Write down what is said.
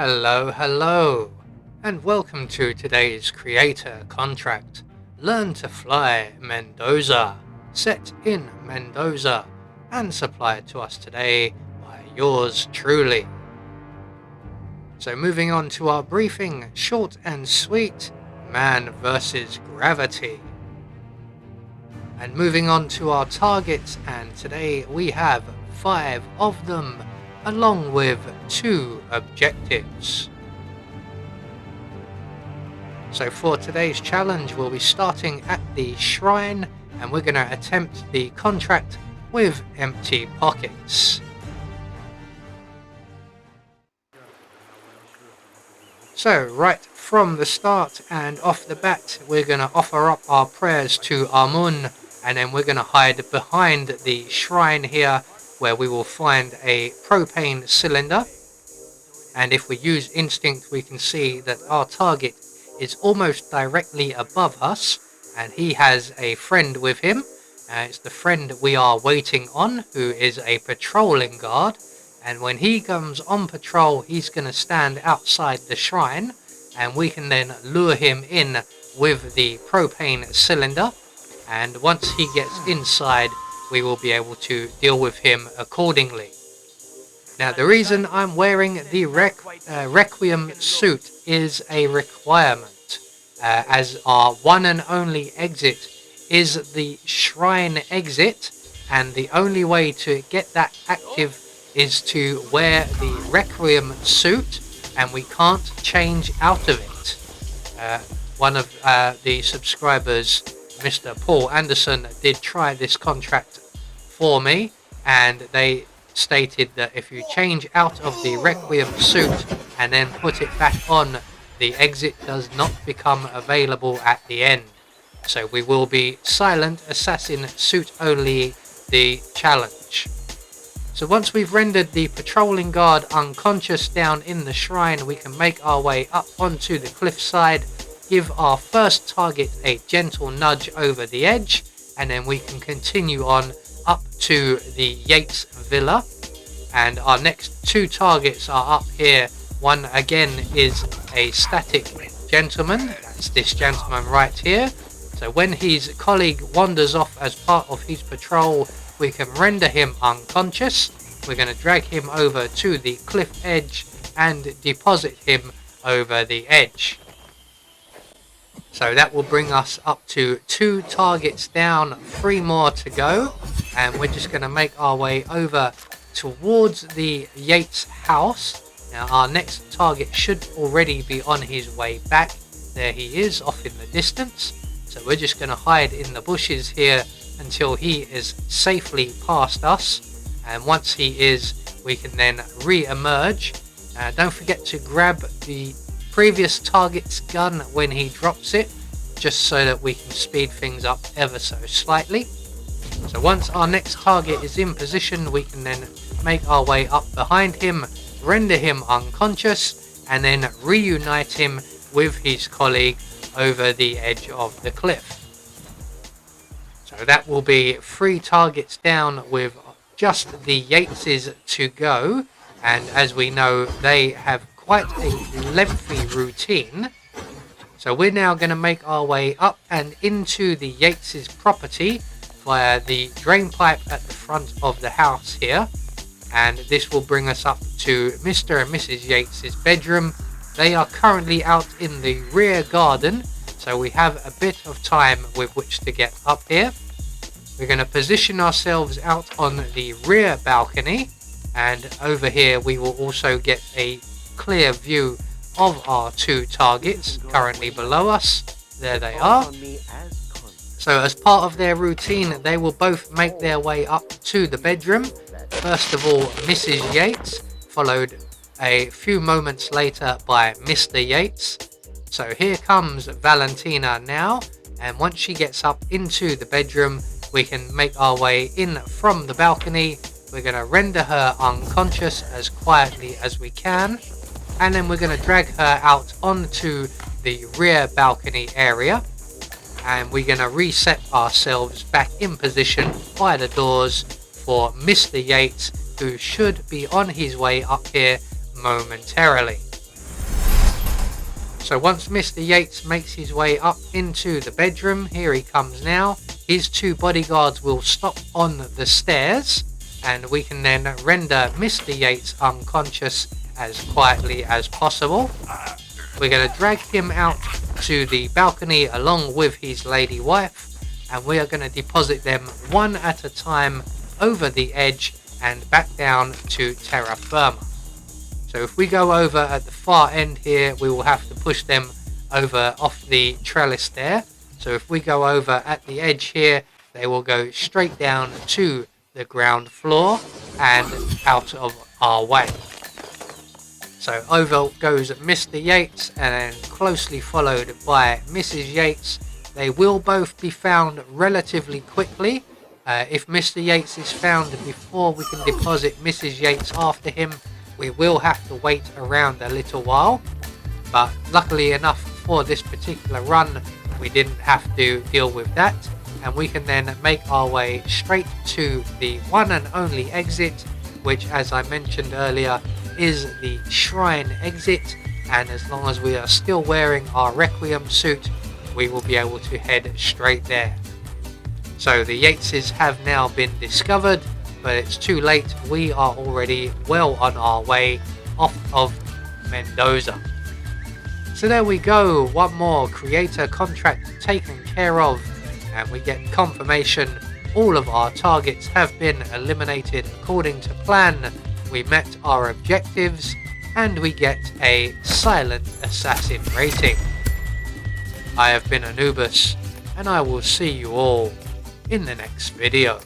Hello, and welcome to today's creator contract. Learn to Fly Mendoza, set in Mendoza, and supplied to us today by yours truly. So moving on to our briefing, short and sweet, man versus gravity. And moving on to our targets, and today we have 5 of them, along with 2 objectives. So for today's challenge, we'll be starting at the shrine, and we're going to attempt the contract with empty pockets. So right from the start and off the bat, we're going to offer up our prayers to Amun, and then we're going to hide behind the shrine here, where we will find a propane cylinder. And if we use instinct, we can see that our target is almost directly above us, and he has a friend with him. It's the friend we are waiting on, who is a patrolling guard. And when he comes on patrol, he's going to stand outside the shrine, and we can then lure him in with the propane cylinder. And once he gets inside, we will be able to deal with him accordingly. Now, the reason I'm wearing the Requiem suit is a requirement, as our one and only exit is the shrine exit, and the only way to get that active is to wear the Requiem suit, and we can't change out of it. One of the subscribers, Mr. Paul Anderson, did try this contract for me, and they stated that if you change out of the Requiem suit and then put it back on, the exit does not become available at the end. So we will be Silent Assassin suit only the challenge. So once we've rendered the patrolling guard unconscious down in the shrine, we can make our way up onto the cliffside, give our first target a gentle nudge over the edge, and then we can continue on up to the Yates Villa. And our next 2 targets are up here. One again is a static gentleman, that's this gentleman right here. So when his colleague wanders off as part of his patrol, we can render him unconscious. We're going to drag him over to the cliff edge and deposit him over the edge. So that will bring us up to 2 targets down, 3 more to go, and we're just going to make our way over towards the Yates house. Now our next target should already be on his way back. There he is, off in the distance. So we're just going to hide in the bushes here until he is safely past us, and once he is, we can then re-emerge. Don't forget to grab the previous target's gun when he drops it, just so that we can speed things up ever so slightly. So once our next target is in position, we can then make our way up behind him, render him unconscious, and then reunite him with his colleague over the edge of the cliff. So that will be 3 targets down with just the Yateses to go, and as we know, they have quite a lengthy routine. So we're now going to make our way up and into the Yates' property via the drain pipe at the front of the house here, and this will bring us up to Mr. and Mrs. Yates' bedroom. They are currently out in the rear garden, so we have a bit of time with which to get up here. We're going to position ourselves out on the rear balcony, and over here we will also get a clear view of our 2 targets currently below us. There they are. So as part of their routine, they will both make their way up to the bedroom. First of all, Mrs. Yates, followed a few moments later by Mr. Yates. So here comes Valentina now, and once she gets up into the bedroom, we can make our way in from the balcony. We're going to render her unconscious as quietly as we can, and then we're going to drag her out onto the rear balcony area, and we're going to reset ourselves back in position by the doors for Mr. Yates, who should be on his way up here momentarily. So once Mr. Yates makes his way up into the bedroom, here he comes now, his two bodyguards will stop on the stairs and we can then render Mr. Yates unconscious as quietly as possible. We're going to drag him out to the balcony along with his lady wife, and we are going to deposit them one at a time over the edge and back down to terra firma. So if we go over at the far end here, we will have to push them over off the trellis there. So if we go over at the edge here, they will go straight down to the ground floor and out of our way. So over goes Mr. Yates and then closely followed by Mrs. Yates. They will both be found relatively quickly. If Mr. Yates is found before we can deposit Mrs. Yates after him, we will have to wait around a little while. But luckily enough for this particular run, we didn't have to deal with that. And we can then make our way straight to the one and only exit, which, as I mentioned earlier, is the shrine exit. And as long as we are still wearing our Requiem suit, we will be able to head straight there. So the Yateses have now been discovered, but it's too late. We are already well on our way off of Mendoza. So there we go, one more creator contract taken care of, and we get confirmation all of our targets have been eliminated according to plan. We met our objectives and we get a silent assassin rating. I have been Anubis, and I will see you all in the next video.